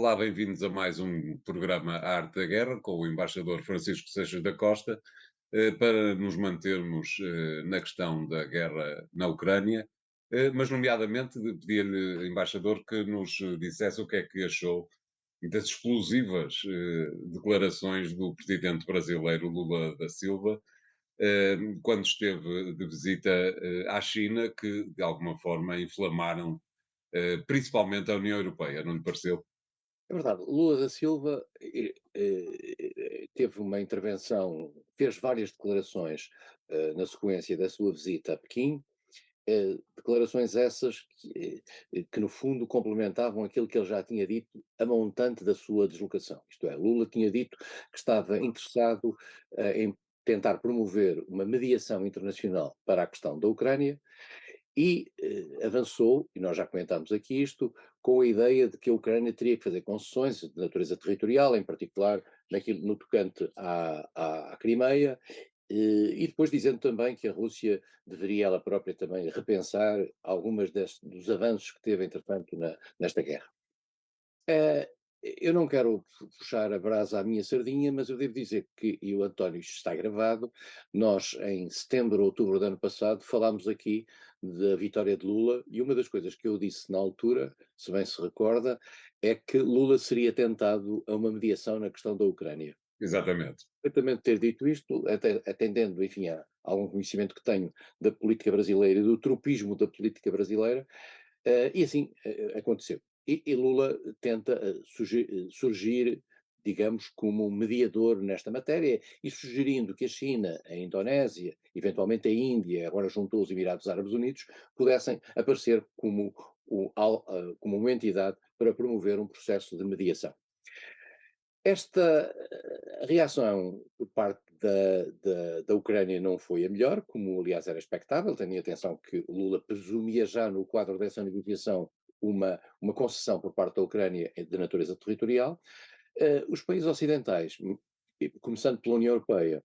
Olá, bem-vindos a mais um programa A Arte da Guerra com o embaixador Francisco Seixas da Costa, para nos mantermos na questão da guerra na Ucrânia, mas nomeadamente pedir-lhe, embaixador, que nos dissesse o que é que achou das explosivas declarações do presidente brasileiro Lula da Silva, quando esteve de visita à China, que de alguma forma inflamaram principalmente a União Europeia, não lhe pareceu? É verdade, Lula da Silva teve uma intervenção, fez várias declarações na sequência da sua visita a Pequim, declarações essas que no fundo complementavam aquilo que ele já tinha dito a montante da sua deslocação. Isto é, Lula tinha dito que estava interessado em tentar promover uma mediação internacional para a questão da Ucrânia e avançou, e nós já comentámos aqui isto, com a ideia de que a Ucrânia teria que fazer concessões de natureza territorial, em particular no tocante à Crimeia, e depois dizendo também que a Rússia deveria ela própria também repensar algumas dos avanços que teve, entretanto, nesta guerra. Eh, eu não quero puxar a brasa à minha sardinha, mas eu devo dizer que, e o António, isto está gravado, nós em setembro ou outubro do ano passado falámos aqui da vitória de Lula e uma das coisas que eu disse na altura, se bem se recorda, é que Lula seria tentado a uma mediação na questão da Ucrânia. Exatamente. Perfeitamente ter dito isto, até, atendendo, enfim, a algum conhecimento que tenho da política brasileira e do tropismo da política brasileira, e assim aconteceu. E Lula tenta surgir, digamos, como um mediador nesta matéria e sugerindo que a China, a Indonésia, eventualmente a Índia, agora juntou os Emirados Árabes Unidos, pudessem aparecer como uma entidade para promover um processo de mediação. Esta reação por parte da Ucrânia não foi a melhor, como aliás era expectável, tendo em atenção que Lula presumia já no quadro dessa negociação uma concessão por parte da Ucrânia de natureza territorial. Os países ocidentais, começando pela União Europeia,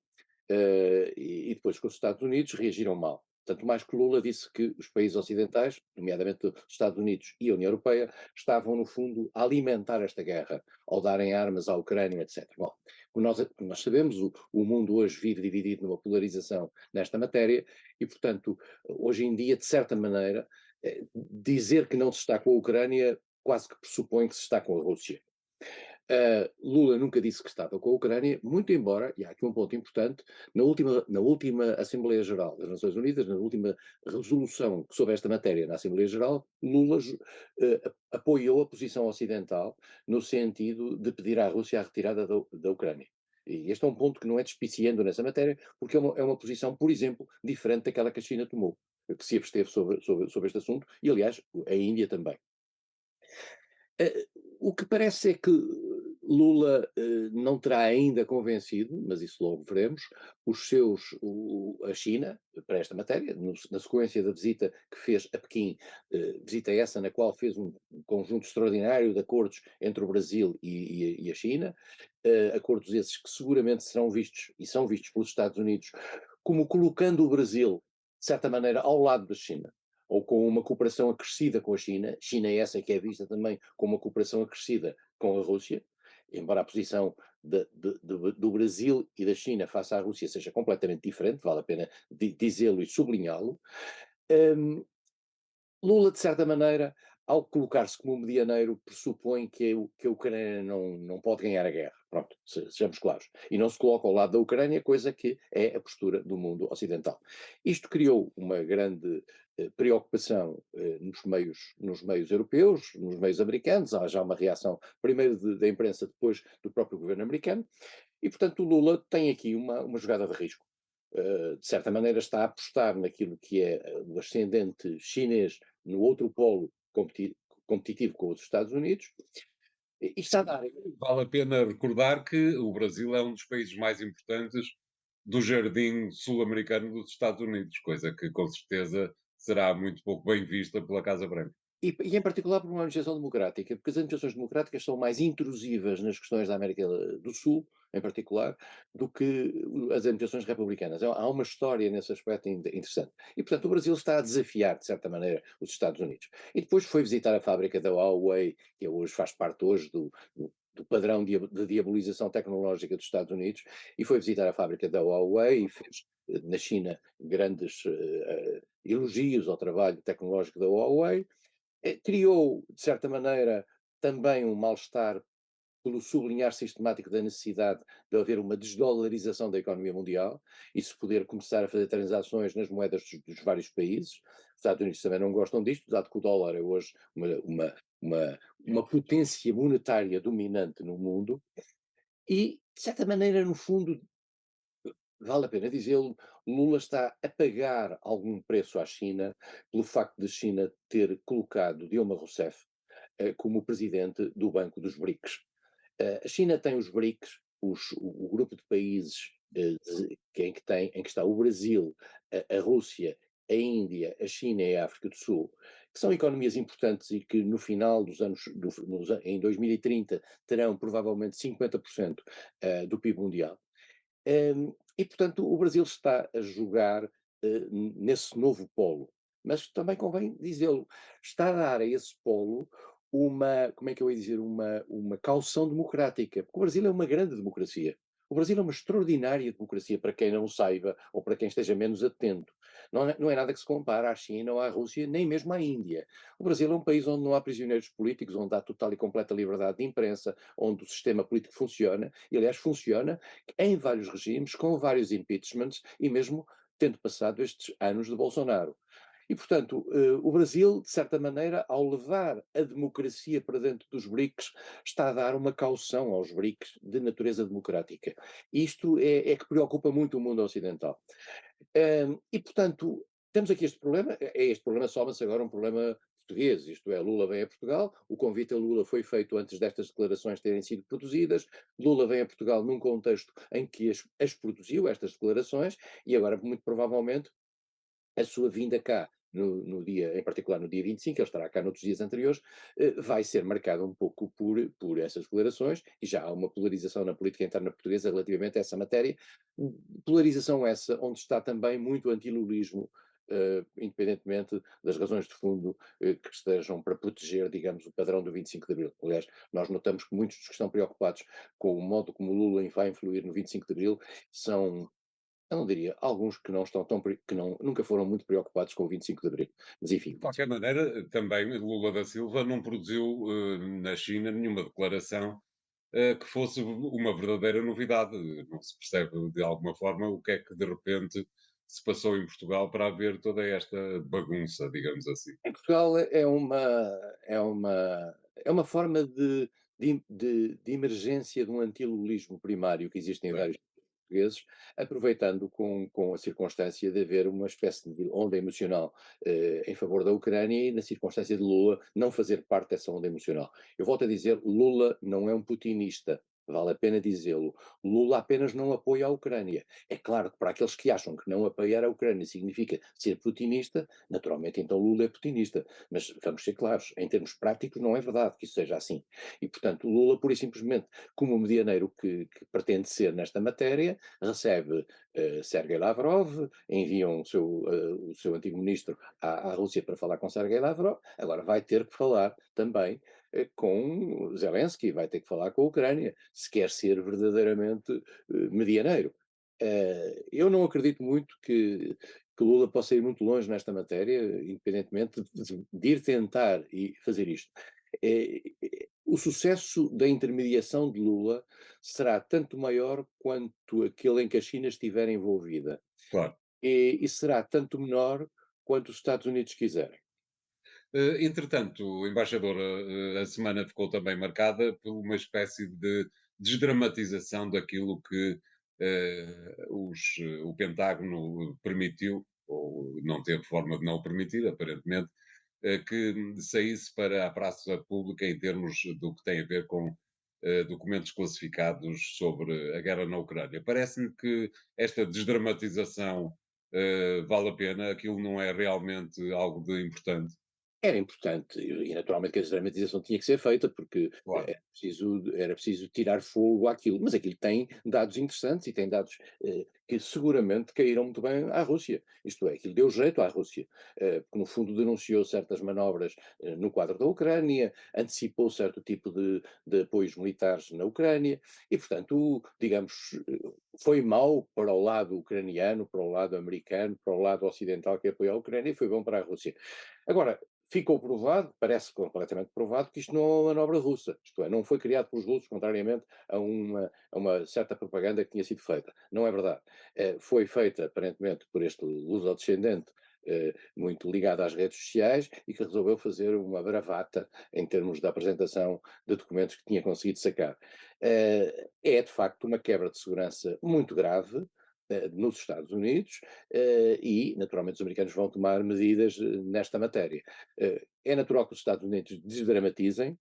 e depois com os Estados Unidos, reagiram mal. Tanto mais que Lula disse que os países ocidentais, nomeadamente os Estados Unidos e a União Europeia, estavam, no fundo, a alimentar esta guerra, ao darem armas à Ucrânia, etc. Bom, como nós sabemos, o mundo hoje vive dividido numa polarização nesta matéria e, portanto, hoje em dia, de certa maneira, dizer que não se está com a Ucrânia quase que pressupõe que se está com a Rússia. Lula nunca disse que estava com a Ucrânia, muito embora, e há aqui um ponto importante, na última Assembleia Geral das Nações Unidas, na última resolução sobre esta matéria na Assembleia Geral, Lula apoiou a posição ocidental no sentido de pedir à Rússia a retirada da Ucrânia. E este é um ponto que não é despiciando nessa matéria, porque é uma posição, por exemplo, diferente daquela que a China tomou, que se absteve sobre este assunto, e aliás a Índia também. Eh, o que parece é que Lula não terá ainda convencido, mas isso logo veremos, a China para esta matéria, na sequência da visita que fez a Pequim, visita essa na qual fez um conjunto extraordinário de acordos entre o Brasil e a China, acordos esses que seguramente serão vistos e são vistos pelos Estados Unidos como colocando o Brasil, de certa maneira, ao lado da China ou com uma cooperação acrescida com a China, China é essa que é vista também como uma cooperação acrescida com a Rússia, embora a posição do Brasil e da China face à Rússia seja completamente diferente, vale a pena dizê-lo e sublinhá-lo. Um, Lula, de certa maneira, ao colocar-se como medianeiro, pressupõe que a Ucrânia não pode ganhar a guerra. Pronto, sejamos claros. E não se coloca ao lado da Ucrânia, coisa que é a postura do mundo ocidental. Isto criou uma grande preocupação nos meios europeus, nos meios americanos. Há já uma reação, primeiro da imprensa, depois do próprio governo americano. E, portanto, o Lula tem aqui uma jogada de risco. De certa maneira está a apostar naquilo que é o ascendente chinês no outro polo competitivo com os Estados Unidos, e está a dar. Vale a pena recordar que o Brasil é um dos países mais importantes do jardim sul-americano dos Estados Unidos, coisa que com certeza será muito pouco bem vista pela Casa Branca. E em particular por uma administração democrática, porque as administrações democráticas são mais intrusivas nas questões da América do Sul em particular, do que as administrações republicanas. Há uma história nesse aspecto interessante. E, portanto, o Brasil está a desafiar, de certa maneira, os Estados Unidos. E depois foi visitar a fábrica da Huawei, que hoje faz parte hoje do padrão de diabolização tecnológica dos Estados Unidos, e foi visitar a fábrica da Huawei e fez na China grandes elogios ao trabalho tecnológico da Huawei. Criou, de certa maneira, também um mal-estar pelo sublinhar sistemático da necessidade de haver uma desdolarização da economia mundial e se poder começar a fazer transações nas moedas dos vários países. Os Estados Unidos também não gostam disto, dado que o dólar é hoje uma, uma potência monetária dominante no mundo e, de certa maneira, no fundo, vale a pena dizê-lo, Lula está a pagar algum preço à China pelo facto de China ter colocado Dilma Rousseff como presidente do Banco dos BRICS. A China tem os BRICS, o grupo de países em que está o Brasil, a Rússia, a Índia, a China e a África do Sul, que são economias importantes e que no final dos anos, em 2030, terão provavelmente 50% do PIB mundial. E, portanto, o Brasil está a jogar nesse novo polo. Mas também convém dizê-lo, está a dar a esse polo uma, como é que eu ia dizer, uma caução democrática. Porque o Brasil é uma grande democracia. O Brasil é uma extraordinária democracia, para quem não o saiba ou para quem esteja menos atento. Não é nada que se compare à China ou à Rússia, nem mesmo à Índia. O Brasil é um país onde não há prisioneiros políticos, onde há total e completa liberdade de imprensa, onde o sistema político funciona, e aliás funciona em vários regimes, com vários impeachments e mesmo tendo passado estes anos de Bolsonaro. E, portanto, o Brasil, de certa maneira, ao levar a democracia para dentro dos BRICS, está a dar uma caução aos BRICS de natureza democrática. Isto é que preocupa muito o mundo ocidental. E, portanto, temos aqui este problema, este problema soma-se agora um problema português, isto é, Lula vem a Portugal, o convite a Lula foi feito antes destas declarações terem sido produzidas, Lula vem a Portugal num contexto em que as produziu, estas declarações, e agora, muito provavelmente, a sua vinda cá, no dia, em particular no dia 25, ele estará cá noutros dias anteriores, vai ser marcada um pouco por essas declarações, e já há uma polarização na política interna portuguesa relativamente a essa matéria, polarização essa onde está também muito antilulismo, independentemente das razões de fundo que estejam para proteger, digamos, o padrão do 25 de Abril. Aliás, nós notamos que muitos dos que estão preocupados com o modo como o Lula vai influir no 25 de Abril são, eu não diria, alguns que não estão que não, nunca foram muito preocupados com o 25 de Abril. Mas enfim. De qualquer maneira, também Lula da Silva não produziu na China nenhuma declaração que fosse uma verdadeira novidade. Não se percebe de alguma forma o que é que de repente se passou em Portugal para haver toda esta bagunça, digamos assim. Em Portugal é uma forma de emergência de um antilulismo primário que existe em Bem, vários portugueses, aproveitando com a circunstância de haver uma espécie de onda emocional em favor da Ucrânia e na circunstância de Lula não fazer parte dessa onda emocional. Eu volto a dizer, Lula não é um putinista. Vale a pena dizê-lo. Lula apenas não apoia a Ucrânia. É claro que para aqueles que acham que não apoiar a Ucrânia significa ser putinista, naturalmente então Lula é putinista. Mas vamos ser claros, em termos práticos não é verdade que isso seja assim. E portanto Lula, pura e simplesmente, como o medianeiro que pretende ser nesta matéria, recebe Sergei Lavrov, enviam o seu antigo ministro à Rússia para falar com Sergei Lavrov, agora vai ter que falar também com Zelensky, vai ter que falar com a Ucrânia, se quer ser verdadeiramente medianeiro. Eu não acredito muito que Lula possa ir muito longe nesta matéria, independentemente de ir tentar e fazer isto. O sucesso da intermediação de Lula será tanto maior quanto aquele em que a China estiver envolvida. claro. E será tanto menor quanto os Estados Unidos quiserem. Entretanto, embaixador, a semana ficou também marcada por uma espécie de desdramatização daquilo que o Pentágono permitiu, ou não teve forma de não o permitir, aparentemente, que saísse para a praça pública em termos do que tem a ver com documentos classificados sobre a guerra na Ucrânia. Parece-me que esta desdramatização vale a pena, aquilo não é realmente algo de importante. Era importante e naturalmente que a desdramatização tinha que ser feita, porque Claro, era preciso tirar fogo àquilo, mas aquilo tem dados interessantes e tem dados, que seguramente caíram muito bem à Rússia, isto é, aquilo deu jeito à Rússia, porque no fundo denunciou certas manobras, no quadro da Ucrânia, antecipou certo tipo de apoios militares na Ucrânia e portanto, digamos, foi mau para o lado ucraniano, para o lado americano, para o lado ocidental que apoia a Ucrânia e foi bom para a Rússia. Agora, ficou provado, parece completamente provado, que isto não é uma manobra russa, isto é, não foi criado pelos russos, contrariamente a uma certa propaganda que tinha sido feita. Não é verdade. Foi feita, aparentemente, por este luso-descendente, muito ligado às redes sociais e que resolveu fazer uma bravata em termos da apresentação de documentos que tinha conseguido sacar. É, de facto, uma quebra de segurança muito grave, nos Estados Unidos, e, naturalmente, os americanos vão tomar medidas nesta matéria. É natural que os Estados Unidos desdramatizem,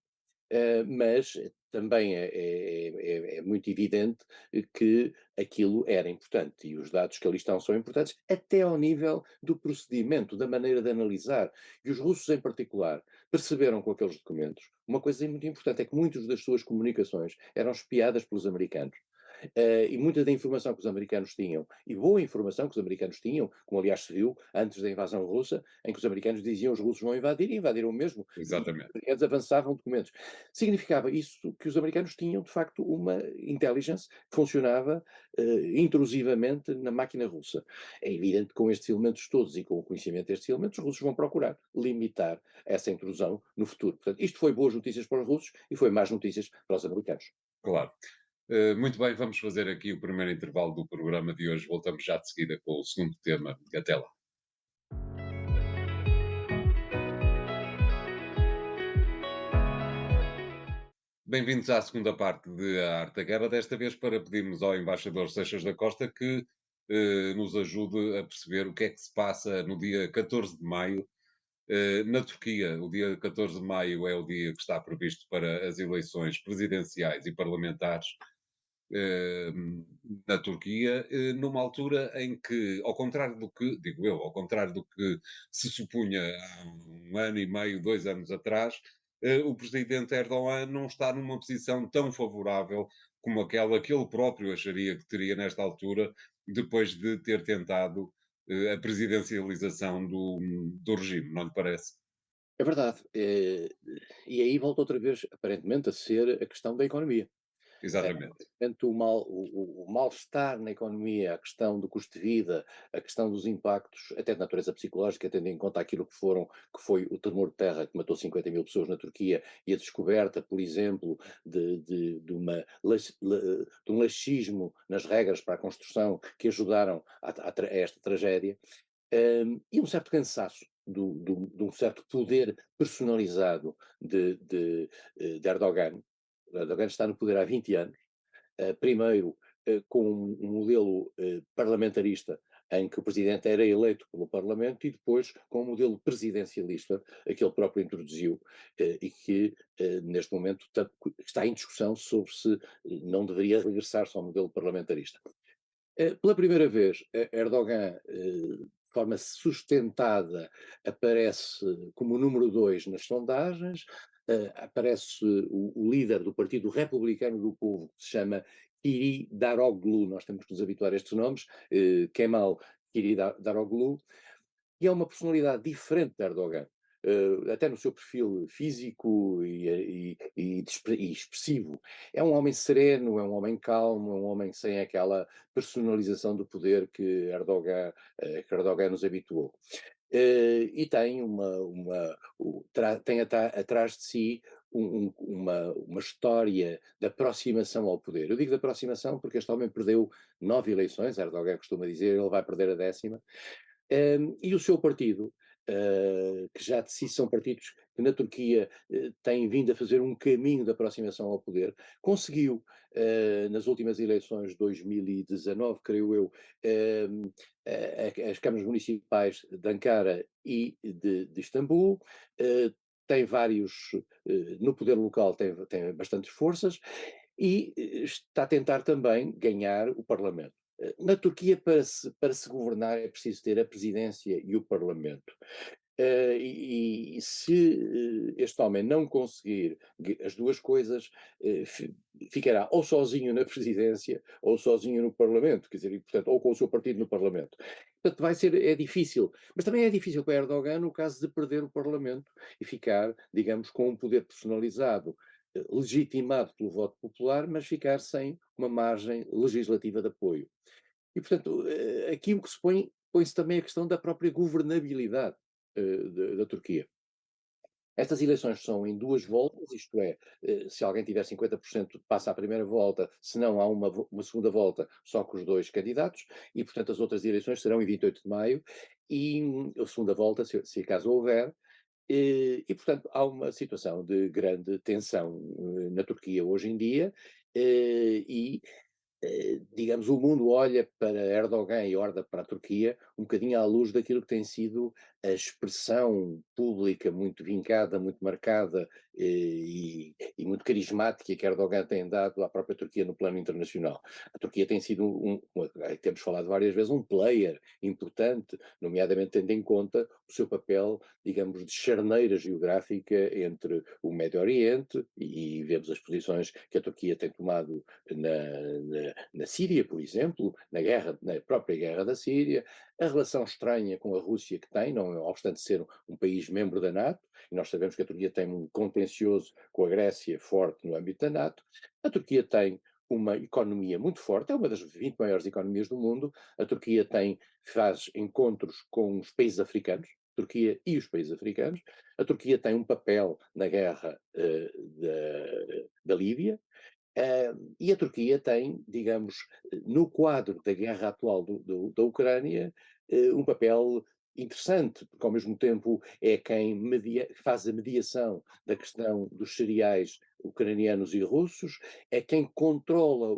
mas também é muito evidente que aquilo era importante e os dados que ali estão são importantes, até ao nível do procedimento, da maneira de analisar. E os russos, em particular, perceberam com aqueles documentos uma coisa muito importante: é que muitas das suas comunicações eram espiadas pelos americanos. E muita da informação que os americanos tinham, e boa informação que os americanos tinham, como aliás se viu antes da invasão russa, em que os americanos diziam os russos vão invadir, e invadiram mesmo, e os exatamente. americanos avançavam documentos. Significava isso que os americanos tinham, de facto, uma intelligence que funcionava intrusivamente na máquina russa. É evidente que com estes elementos todos e com o conhecimento destes elementos, os russos vão procurar limitar essa intrusão no futuro. Portanto, isto foi boas notícias para os russos e foi más notícias para os americanos. Claro. Muito bem, vamos fazer aqui o primeiro intervalo do programa de hoje. Voltamos já de seguida com o segundo tema. Até lá. Bem-vindos à segunda parte de A Arte da Guerra, desta vez para pedirmos ao embaixador Seixas da Costa que nos ajude a perceber o que é que se passa no dia 14 de maio na Turquia. O dia 14 de maio é o dia que está previsto para as eleições presidenciais e parlamentares eh, na Turquia, numa altura em que, ao contrário do que, digo eu, ao contrário do que se supunha há um ano e meio, 2 anos atrás, o presidente Erdogan não está numa posição tão favorável como aquela que ele próprio acharia que teria nesta altura, depois de ter tentado a presidencialização do regime, não lhe parece? É verdade. E aí volta outra vez, aparentemente, a ser a questão da economia. Exatamente. Portanto, o mal-estar na economia, a questão do custo de vida, a questão dos impactos, até de natureza psicológica, tendo em conta aquilo que foi o tremor de terra que matou 50 mil pessoas na Turquia e a descoberta, por exemplo, de um laxismo nas regras para a construção que ajudaram a esta tragédia, e um certo cansaço de um certo poder personalizado de Erdogan. Erdogan está no poder há 20 anos, primeiro com um modelo parlamentarista em que o presidente era eleito pelo Parlamento e depois com um modelo presidencialista que ele próprio introduziu e que neste momento está em discussão sobre se não deveria regressar-se ao modelo parlamentarista. Pela primeira vez, Erdogan, de forma sustentada, aparece como o número 2 nas sondagens, aparece o líder do Partido Republicano do Povo, que se chama Kılıçdaroğlu, nós temos que nos habituar a estes nomes, Kemal Kılıçdaroğlu, e é uma personalidade diferente de Erdogan, até no seu perfil físico e expressivo. É um homem sereno, é um homem calmo, é um homem sem aquela personalização do poder que Erdogan nos habituou. E tem tem atrás de si uma história de aproximação ao poder. Eu digo de aproximação porque este homem perdeu 9 eleições, Erdogan costuma dizer, ele vai perder a 10ª, e o seu partido, que já de si são partidos que na Turquia têm vindo a fazer um caminho de aproximação ao poder, conseguiu, nas últimas eleições de 2019, creio eu, as câmaras municipais de Ankara e de Istambul, tem vários, no poder local tem bastantes forças, e está a tentar também ganhar o Parlamento. Na Turquia, para se governar, é preciso ter a presidência e o Parlamento. E se este homem não conseguir as duas coisas, ficará ou sozinho na presidência ou sozinho no Parlamento, quer dizer, e, portanto, ou com o seu partido no Parlamento. Portanto, é difícil, mas também é difícil para Erdogan no caso de perder o Parlamento e ficar, digamos, com um poder personalizado, legitimado pelo voto popular, mas ficar sem uma margem legislativa de apoio. E, portanto, aqui o que se põe-se também a questão da própria governabilidade da Turquia. Estas eleições são em duas voltas, isto é, se alguém tiver 50% passa à primeira volta, se não há uma segunda volta só com os dois candidatos, e portanto as outras eleições serão em 28 de maio, e a segunda volta, se acaso houver, e portanto há uma situação de grande tensão na Turquia hoje em dia, e digamos, o mundo olha para Erdogan e olha para a Turquia um bocadinho à luz daquilo que tem sido a expressão pública muito vincada, muito marcada e muito carismática que Erdogan tem dado à própria Turquia no plano internacional. A Turquia tem sido, temos falado várias vezes, um player importante, nomeadamente tendo em conta o seu papel, digamos, de charneira geográfica entre o Médio Oriente e vemos as posições que a Turquia tem tomado na Síria, por exemplo, na própria guerra da Síria, a relação estranha com a Rússia que tem, não obstante ser um país membro da NATO, e nós sabemos que a Turquia tem um contencioso com a Grécia forte no âmbito da NATO, a Turquia tem uma economia muito forte, é uma das 20 maiores economias do mundo, a Turquia faz encontros com os países africanos, Turquia e os países africanos, a Turquia tem um papel na guerra da Líbia, e a Turquia tem, digamos, no quadro da guerra atual da Ucrânia, um papel interessante, porque ao mesmo tempo é quem faz a mediação da questão dos cereais ucranianos e russos, é quem controla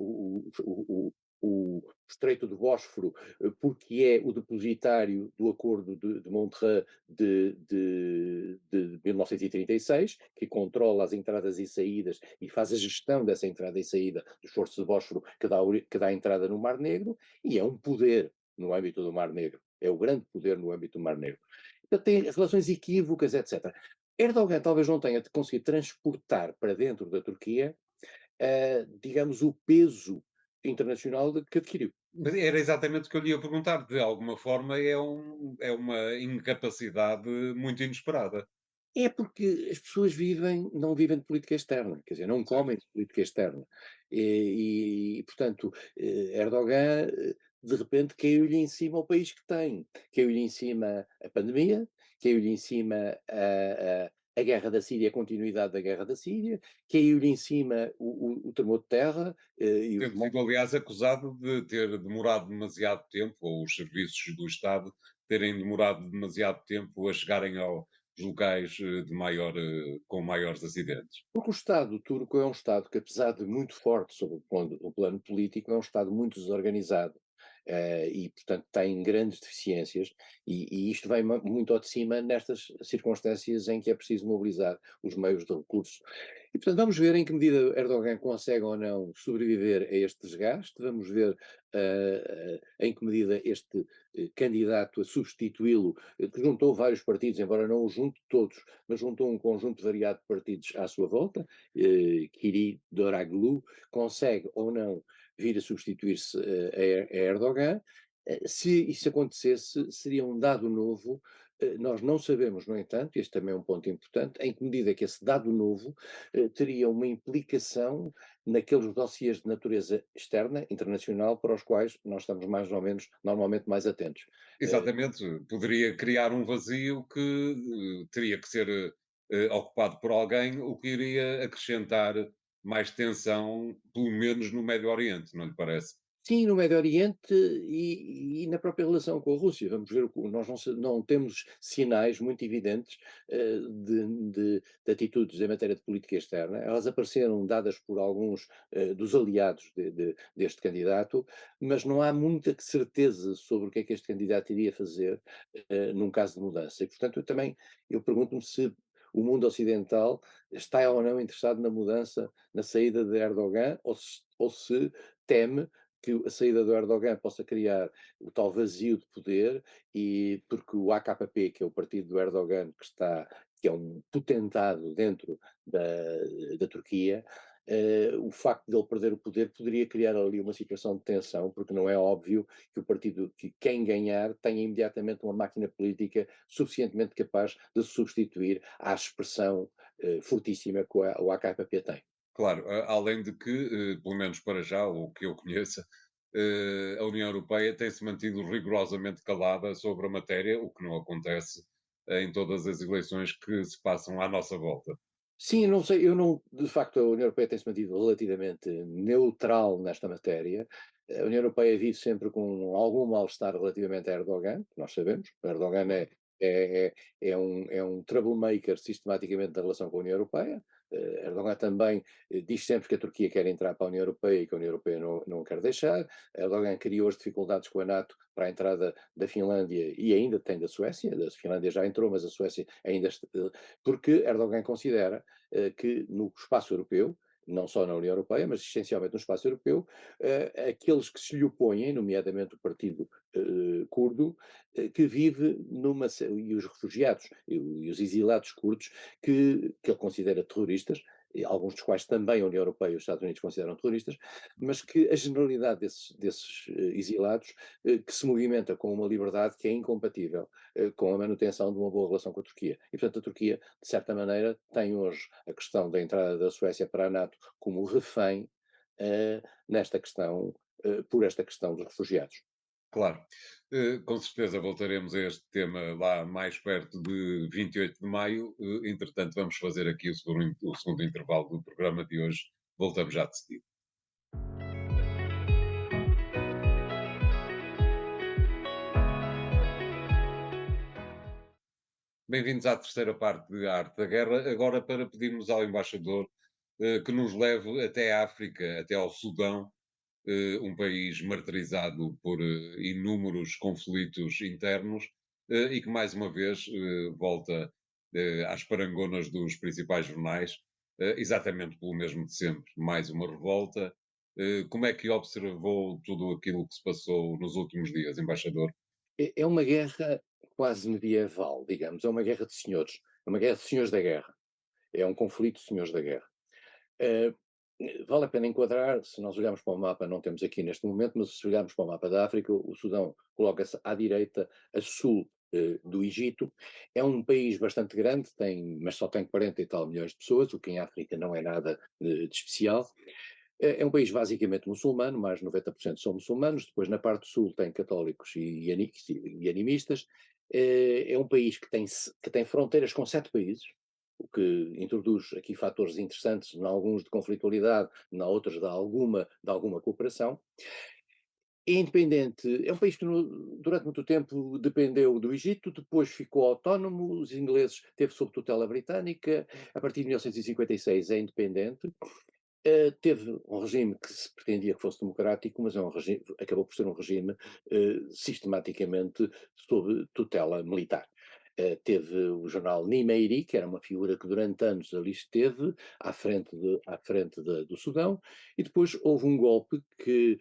o Estreito do Bósforo, porque é o depositário do Acordo de Montreux de 1936, que controla as entradas e saídas e faz a gestão dessa entrada e saída do esforço de Bósforo que dá entrada no Mar Negro, e é um poder no âmbito do Mar Negro. É o grande poder no âmbito do Mar Negro. Então tem relações equívocas, etc. Erdogan talvez não tenha conseguido transportar para dentro da Turquia, digamos, o peso internacional que adquiriu. Mas era exatamente o que eu lhe ia perguntar. De alguma forma, é uma incapacidade muito inesperada. É porque as pessoas não vivem de política externa, quer dizer, não comem Certo. de política externa. Portanto, Erdogan, de repente, caiu-lhe em cima o país que tem. Caiu-lhe em cima a pandemia, caiu-lhe em cima a guerra da Síria, a continuidade da guerra da Síria, caiu-lhe em cima o tremor de terra e os Tendo sido, aliás, acusado de ter demorado demasiado tempo, ou os serviços do Estado terem demorado demasiado tempo a chegarem aos locais com maiores acidentes. Porque o Estado turco é um Estado que, apesar de muito forte sobre o plano político, é um Estado muito desorganizado. E, portanto, tem grandes deficiências, e isto vem muito ao de cima nestas circunstâncias em que é preciso mobilizar os meios de recurso. E, portanto, vamos ver em que medida Erdogan consegue ou não sobreviver a este desgaste, vamos ver em que medida este candidato a substituí-lo, que juntou vários partidos, embora não os junte todos, mas juntou um conjunto variado de partidos à sua volta, Kiri Doraglu, consegue ou não vir a substituir-se a Erdogan. Se isso acontecesse, seria um dado novo. Nós não sabemos, no entanto, este também é um ponto importante, em que medida que esse dado novo teria uma implicação naqueles dossiês de natureza externa, internacional, para os quais nós estamos mais ou menos, normalmente, mais atentos. Eh, Exatamente, poderia criar um vazio que teria que ser ocupado por alguém, o que iria acrescentar mais tensão, pelo menos no Médio Oriente, não lhe parece? Sim, no Médio Oriente e na própria relação com a Rússia. Vamos ver, nós não temos sinais muito evidentes de atitudes em matéria de política externa. Elas apareceram dadas por alguns dos aliados deste candidato, mas não há muita certeza sobre o que é que este candidato iria fazer num caso de mudança. E, portanto, eu pergunto-me se o mundo ocidental está ou não interessado na mudança, na saída de Erdogan, ou se teme que a saída do Erdogan possa criar o tal vazio de poder, e porque o AKP, que é o partido do Erdogan, que é um potentado dentro da Turquia, o facto de ele perder o poder poderia criar ali uma situação de tensão, porque não é óbvio que o partido, que quem ganhar tenha imediatamente uma máquina política suficientemente capaz de se substituir à expressão fortíssima que o AKP tem. Claro, além de que, pelo menos para já, o que eu conheça, a União Europeia tem-se mantido rigorosamente calada sobre a matéria, o que não acontece em todas as eleições que se passam à nossa volta. Sim, não sei, eu não, de facto, a União Europeia tem-se mantido relativamente neutral nesta matéria. A União Europeia vive sempre com algum mal-estar relativamente a Erdogan, que nós sabemos. O Erdogan é, é um troublemaker sistematicamente da relação com a União Europeia. Erdogan também diz sempre que a Turquia quer entrar para a União Europeia e que a União Europeia não quer deixar. Erdogan criou as dificuldades com a NATO para a entrada da Finlândia e ainda tem da Suécia. A Finlândia já entrou, mas a Suécia ainda, porque Erdogan considera que no espaço europeu, não só na União Europeia, mas essencialmente no espaço europeu, aqueles que se lhe opõem, nomeadamente o partido curdo, que vive e os refugiados e os exilados curdos, que ele considera terroristas, e alguns dos quais também a União Europeia e os Estados Unidos consideram terroristas, mas que a generalidade desses exilados que se movimenta com uma liberdade que é incompatível com a manutenção de uma boa relação com a Turquia. E, portanto, a Turquia, de certa maneira, tem hoje a questão da entrada da Suécia para a NATO como refém nesta questão, por esta questão dos refugiados. Claro. Com certeza voltaremos a este tema lá mais perto de 28 de maio. Entretanto, vamos fazer aqui o segundo intervalo do programa de hoje. Voltamos já de seguida. Bem-vindos à terceira parte de Arte da Guerra, agora para pedirmos ao embaixador que nos leve até a África, até ao Sudão, um país martirizado por inúmeros conflitos internos e que, mais uma vez, volta às parangonas dos principais jornais, exatamente pelo mesmo de sempre, mais uma revolta. Como é que observou tudo aquilo que se passou nos últimos dias, embaixador? É uma guerra quase medieval, digamos, é uma guerra de senhores, é uma guerra de senhores da guerra, é um conflito de senhores da guerra. Eh, Vale a pena enquadrar, se nós olharmos para o mapa, não temos aqui neste momento, mas se olharmos para o mapa da África, o Sudão coloca-se à direita, a sul do Egito. É um país bastante grande, mas só tem 40 e tal milhões de pessoas, o que em África não é nada de especial. É um país basicamente muçulmano, mais de 90% são muçulmanos, depois na parte sul tem católicos e animistas. É um país que tem fronteiras com 7 países, o que introduz aqui fatores interessantes, em alguns de conflitualidade, em outros de alguma cooperação. É independente, é um país que durante muito tempo dependeu do Egito, depois ficou autónomo, os ingleses teve sob tutela britânica, a partir de 1956 é independente. Teve um regime que se pretendia que fosse democrático, mas acabou por ser um regime sistematicamente sob tutela militar. Teve o jornal Nimeiri, que era uma figura que durante anos ali esteve à frente do Sudão, e depois houve um golpe que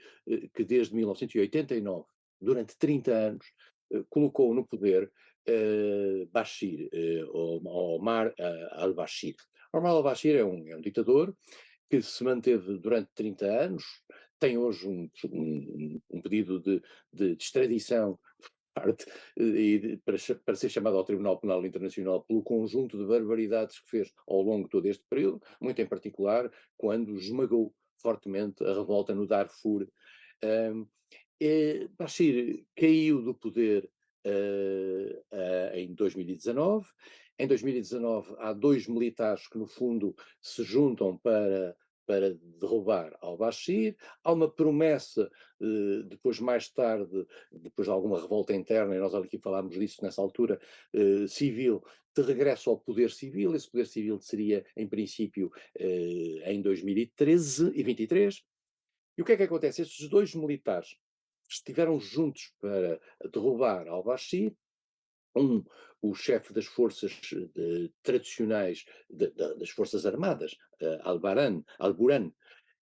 desde 1989, durante 30 anos, colocou no poder Bashir, Omar al-Bashir. Omar al-Bashir é um ditador que se manteve durante 30 anos, tem hoje um pedido de extradição parte, para ser chamado ao Tribunal Penal Internacional pelo conjunto de barbaridades que fez ao longo de todo este período, muito em particular quando esmagou fortemente a revolta no Darfur. Um, Bashir caiu do poder em 2019. Em 2019 há 2 militares que, no fundo, se juntam para derrubar al-Bashir. Há uma promessa, depois mais tarde, depois de alguma revolta interna, e nós aqui falámos disso nessa altura, civil, de regresso ao poder civil. Esse poder civil seria, em princípio, em 2013 e 23. E o que é que acontece? Estes 2 militares estiveram juntos para derrubar al-Bashir, o chefe das forças tradicionais das forças armadas, al-Buran,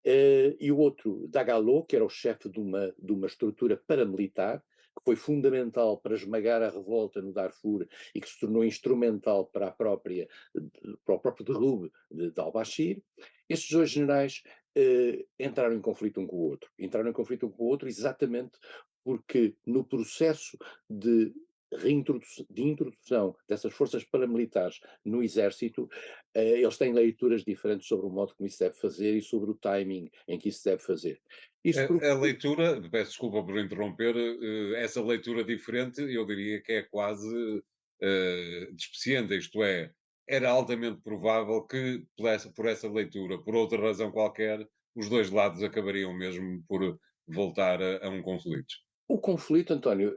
E o outro, Dagalo, que era o chefe de uma estrutura paramilitar, que foi fundamental para esmagar a revolta no Darfur e que se tornou instrumental para, para o próprio derrube de al-Bashir. Estes dois generais entraram em conflito um com o outro. Entraram em conflito um com o outro exatamente porque no processo de de introdução dessas forças paramilitares no exército, eles têm leituras diferentes sobre o modo como isso deve fazer e sobre o timing em que isso deve fazer. Isso A provocou. leitura, peço desculpa por interromper, essa leitura diferente, eu diria que é quase despeciente, isto é, era altamente provável que por essa leitura, por outra razão qualquer, os dois lados acabariam mesmo por voltar a um conflito. O conflito, António,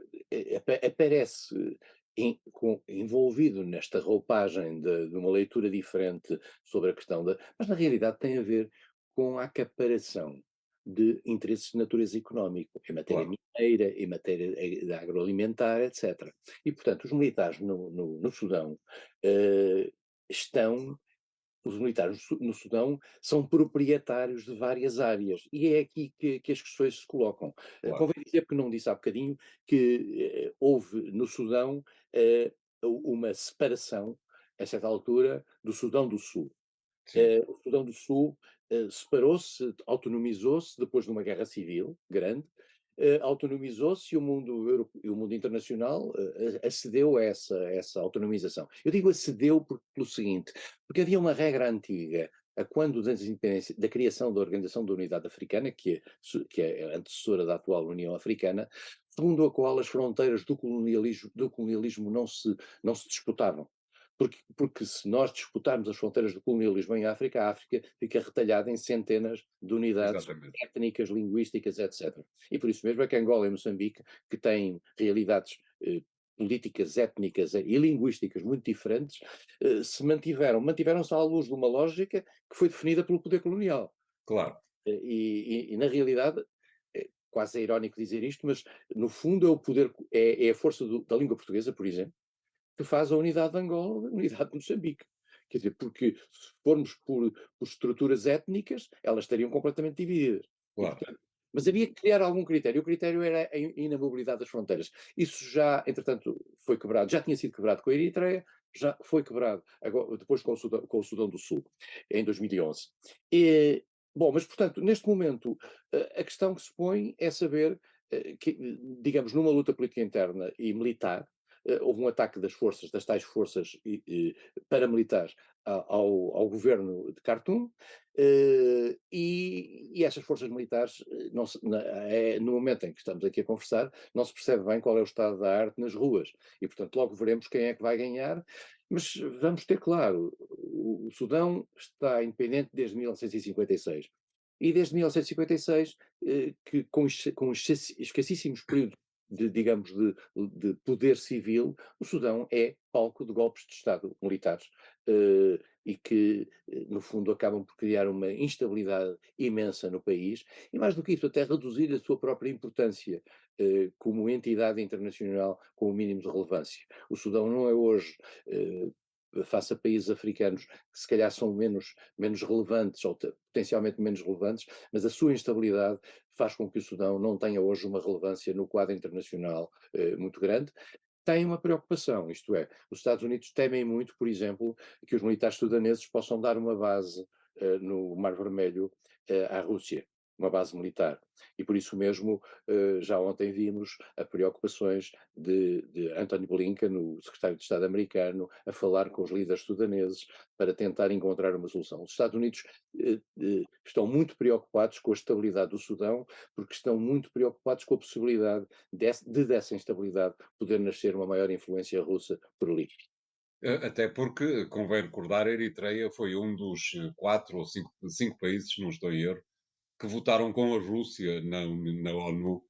aparece envolvido nesta roupagem de uma leitura diferente sobre a questão da. Mas na realidade tem a ver com a acaparação de interesses de natureza económica, em matéria Claro, mineira, em matéria agroalimentar, etc. E, portanto, os militares no Sudão eh, estão os militares no Sudão são proprietários de várias áreas e é aqui que as questões se colocam. claro. Convém dizer, porque não disse há bocadinho, que houve no Sudão uma separação, a certa altura, do Sudão do Sul. Sim, O Sudão do Sul separou-se, autonomizou-se depois de uma guerra civil grande, autonomizou-se e o mundo internacional acedeu a essa autonomização. Eu digo acedeu pelo seguinte, porque havia uma regra antiga, a quando da independência, da criação da Organização da Unidade Africana, que é a antecessora da atual União Africana, segundo a qual as fronteiras do colonialismo não se disputavam. Porque se nós disputarmos as fronteiras do colonialismo em África, a África fica retalhada em centenas de unidades exatamente. étnicas, linguísticas, etc. E por isso mesmo é que Angola e Moçambique, que têm realidades políticas, étnicas e linguísticas muito diferentes, mantiveram-se à luz de uma lógica que foi definida pelo poder colonial. Claro, E na realidade, quase é irónico dizer isto, mas no fundo é o poder, é a força da língua portuguesa, por exemplo, que faz a unidade de Angola, a unidade de Moçambique. Quer dizer, porque se formos por estruturas étnicas, elas estariam completamente divididas. E, claro. portanto, mas havia que criar algum critério. O critério era a inamobilidade das fronteiras. Isso já, entretanto, foi quebrado. Já tinha sido quebrado com a Eritreia, já foi quebrado agora, depois com o Sudão do Sul, em 2011. Bom, mas, portanto, neste momento, a questão que se põe é saber que, digamos, numa luta política interna e militar, houve um ataque das tais forças paramilitares ao governo de Khartoum, e essas forças militares, não se, no momento em que estamos aqui a conversar, não se percebe bem qual é o estado da arte nas ruas, e portanto logo veremos quem é que vai ganhar, mas vamos ter claro, o Sudão está independente desde 1956. E desde 1956, que com escassíssimos períodos digamos, de poder civil, o Sudão é palco de golpes de Estado militares e que, no fundo, acabam por criar uma instabilidade imensa no país e, mais do que isso, até reduzir a sua própria importância como entidade internacional com o mínimo de relevância. O Sudão não é hoje. Face a países africanos que se calhar são menos relevantes ou potencialmente menos relevantes, mas a sua instabilidade faz com que o Sudão não tenha hoje uma relevância no quadro internacional muito grande. Tem uma preocupação, isto é, os Estados Unidos temem muito, por exemplo, que os militares sudaneses possam dar uma base no Mar Vermelho à Rússia, uma base militar. E por isso mesmo, já ontem vimos as preocupações de Anthony Blinken, o secretário de Estado americano, a falar com os líderes sudaneses para tentar encontrar uma solução. Os Estados Unidos estão muito preocupados com a estabilidade do Sudão, porque estão muito preocupados com a possibilidade dessa instabilidade poder nascer uma maior influência russa por ali. Até porque, convém recordar, a Eritreia foi um dos quatro ou cinco países, se não estou em erro, que votaram com a Rússia na ONU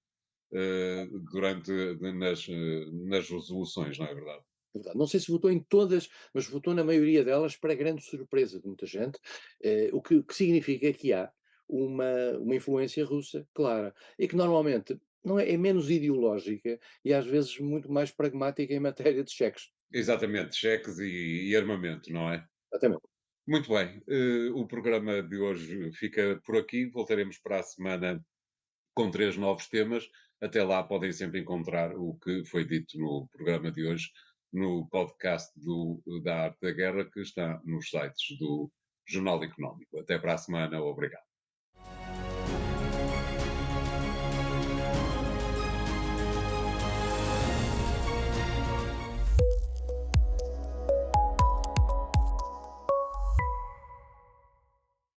durante nas resoluções, não é verdade? Verdade. Não sei se votou em todas, mas votou na maioria delas, para grande surpresa de muita gente, o que significa que há uma influência russa clara, e que normalmente não é menos ideológica e às vezes muito mais pragmática em matéria de cheques. Exatamente, cheques e armamento, não é? Exatamente. Muito bem, o programa de hoje fica por aqui. Voltaremos para a semana com 3 novos temas. Até lá podem sempre encontrar o que foi dito no programa de hoje, no podcast da Arte da Guerra, que está nos sites do Jornal Económico. Até para a semana, obrigado.